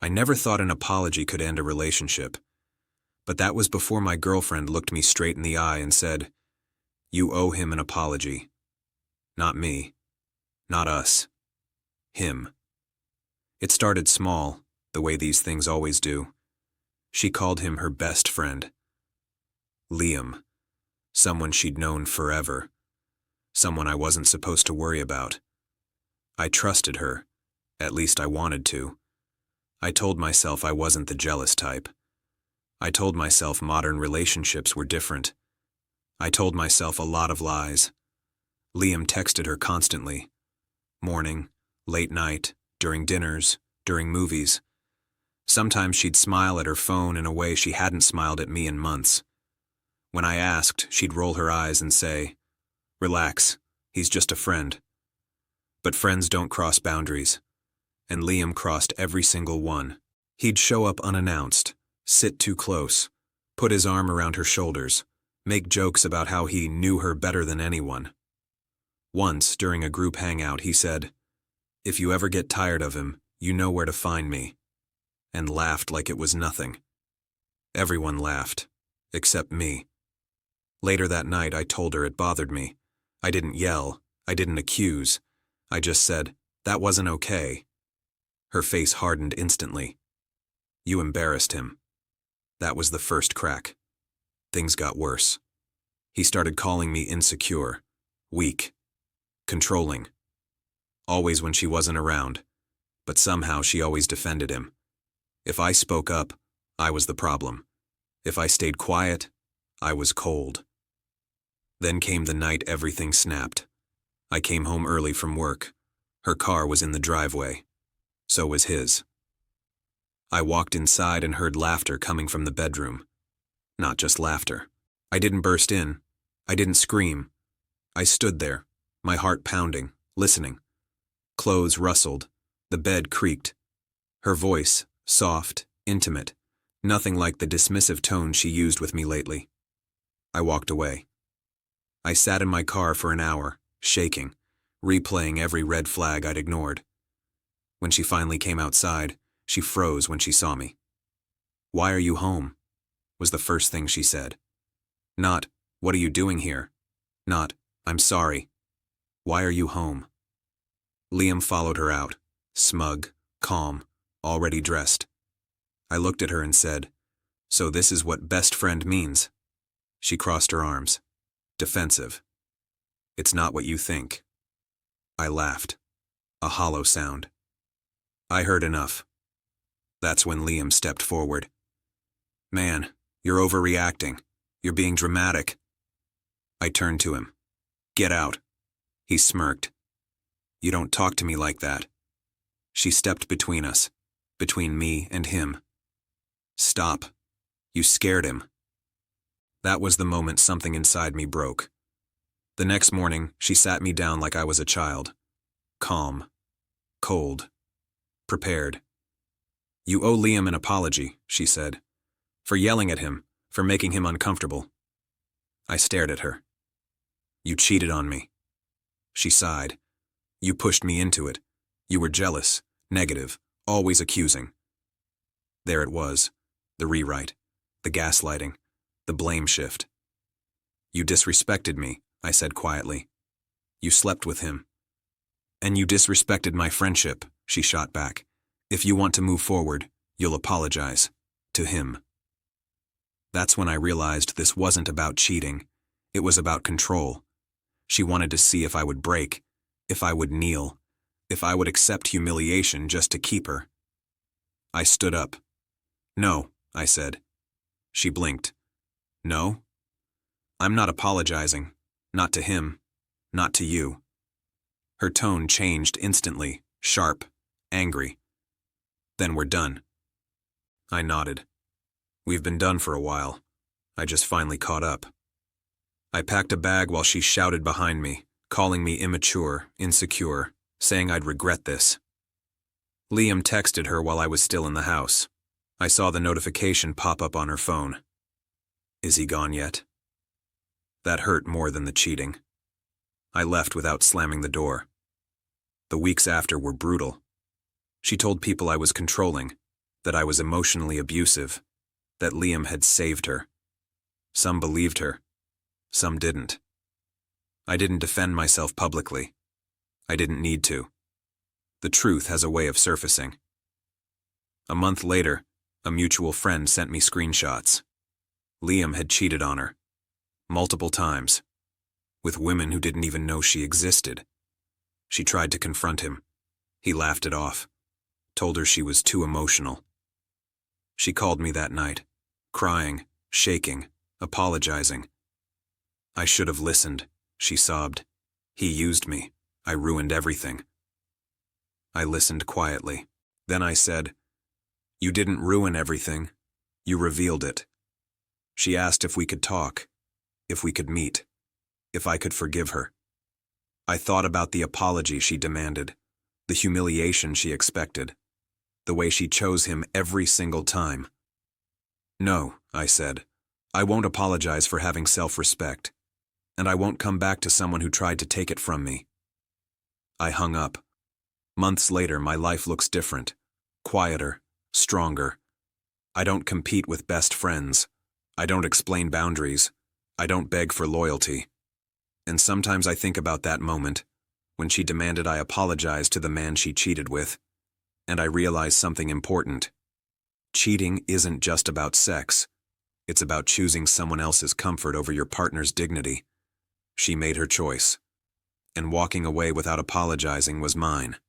I never thought an apology could end a relationship. But that was before my girlfriend looked me straight in the eye and said, "You owe him an apology. Not me. Not us. Him." It started small, the way these things always do. She called him her best friend. Liam. Someone she'd known forever. Someone I wasn't supposed to worry about. I trusted her. At least I wanted to. I told myself I wasn't the jealous type. I told myself modern relationships were different. I told myself a lot of lies. Liam texted her constantly. Morning, late night, during dinners, during movies. Sometimes she'd smile at her phone in a way she hadn't smiled at me in months. When I asked, she'd roll her eyes and say, "Relax, he's just a friend." But friends don't cross boundaries. And Liam crossed every single one. He'd show up unannounced, sit too close, put his arm around her shoulders, make jokes about how he knew her better than anyone. Once, during a group hangout, he said, "If you ever get tired of him, you know where to find me," and laughed like it was nothing. Everyone laughed, except me. Later that night, I told her it bothered me. I didn't yell, I didn't accuse. I just said, "That wasn't okay." Her face hardened instantly. "You embarrassed him." That was the first crack. Things got worse. He started calling me insecure, weak, controlling. Always when she wasn't around, but somehow she always defended him. If I spoke up, I was the problem. If I stayed quiet, I was cold. Then came the night everything snapped. I came home early from work. Her car was in the driveway. So was his. I walked inside and heard laughter coming from the bedroom. Not just laughter. I didn't burst in. I didn't scream. I stood there, my heart pounding, listening. Clothes rustled. The bed creaked. Her voice, soft, intimate, nothing like the dismissive tone she used with me lately. I walked away. I sat in my car for an hour, shaking, replaying every red flag I'd ignored. When she finally came outside, she froze when she saw me. "Why are you home?" was the first thing she said. Not, "What are you doing here?" Not, "I'm sorry." "Why are you home?" Liam followed her out, smug, calm, already dressed. I looked at her and said, "So this is what best friend means?" She crossed her arms, defensive. "It's not what you think." I laughed, a hollow sound. I heard enough. That's when Liam stepped forward. "Man, you're overreacting. You're being dramatic." I turned to him. "Get out." He smirked. "You don't talk to me like that." She stepped between us, between me and him. "Stop. You scared him." That was the moment something inside me broke. The next morning, she sat me down like I was a child. Calm. Cold. Prepared. "You owe Liam an apology," she said. "For yelling at him, for making him uncomfortable." I stared at her. "You cheated on me." She sighed. "You pushed me into it. You were jealous, negative, always accusing." There it was, the rewrite, the gaslighting, the blame shift. "You disrespected me," I said quietly. "You slept with him." "And you disrespected my friendship," she shot back. "If you want to move forward, you'll apologize. To him." That's when I realized this wasn't about cheating. It was about control. She wanted to see if I would break, if I would kneel, if I would accept humiliation just to keep her. I stood up. "No," I said. She blinked. "No? I'm not apologizing. Not to him. Not to you." Her tone changed instantly, sharp, angry. "Then we're done." I nodded. "We've been done for a while. I just finally caught up." I packed a bag while she shouted behind me, calling me immature, insecure, saying I'd regret this. Liam texted her while I was still in the house. I saw the notification pop up on her phone. Is he gone yet? That hurt more than the cheating. I left without slamming the door. The weeks after were brutal. She told people I was controlling, that I was emotionally abusive, that Liam had saved her. Some believed her, some didn't. I didn't defend myself publicly. I didn't need to. The truth has a way of surfacing. A month later, a mutual friend sent me screenshots. Liam had cheated on her, multiple times, with women who didn't even know she existed. She tried to confront him. He laughed it off, told her she was too emotional. She called me that night, crying, shaking, apologizing. I should have listened, she sobbed. He used me. I ruined everything. I listened quietly. Then I said, "You didn't ruin everything. You revealed it." She asked if we could talk, if we could meet, if I could forgive her. I thought about the apology she demanded, the humiliation she expected, the way she chose him every single time. "No," I said, "I won't apologize for having self-respect, and I won't come back to someone who tried to take it from me." I hung up. Months later, my life looks different, quieter, stronger. I don't compete with best friends. I don't explain boundaries. I don't beg for loyalty. And sometimes I think about that moment, when she demanded I apologize to the man she cheated with, and I realize something important. Cheating isn't just about sex. It's about choosing someone else's comfort over your partner's dignity. She made her choice, and walking away without apologizing was mine.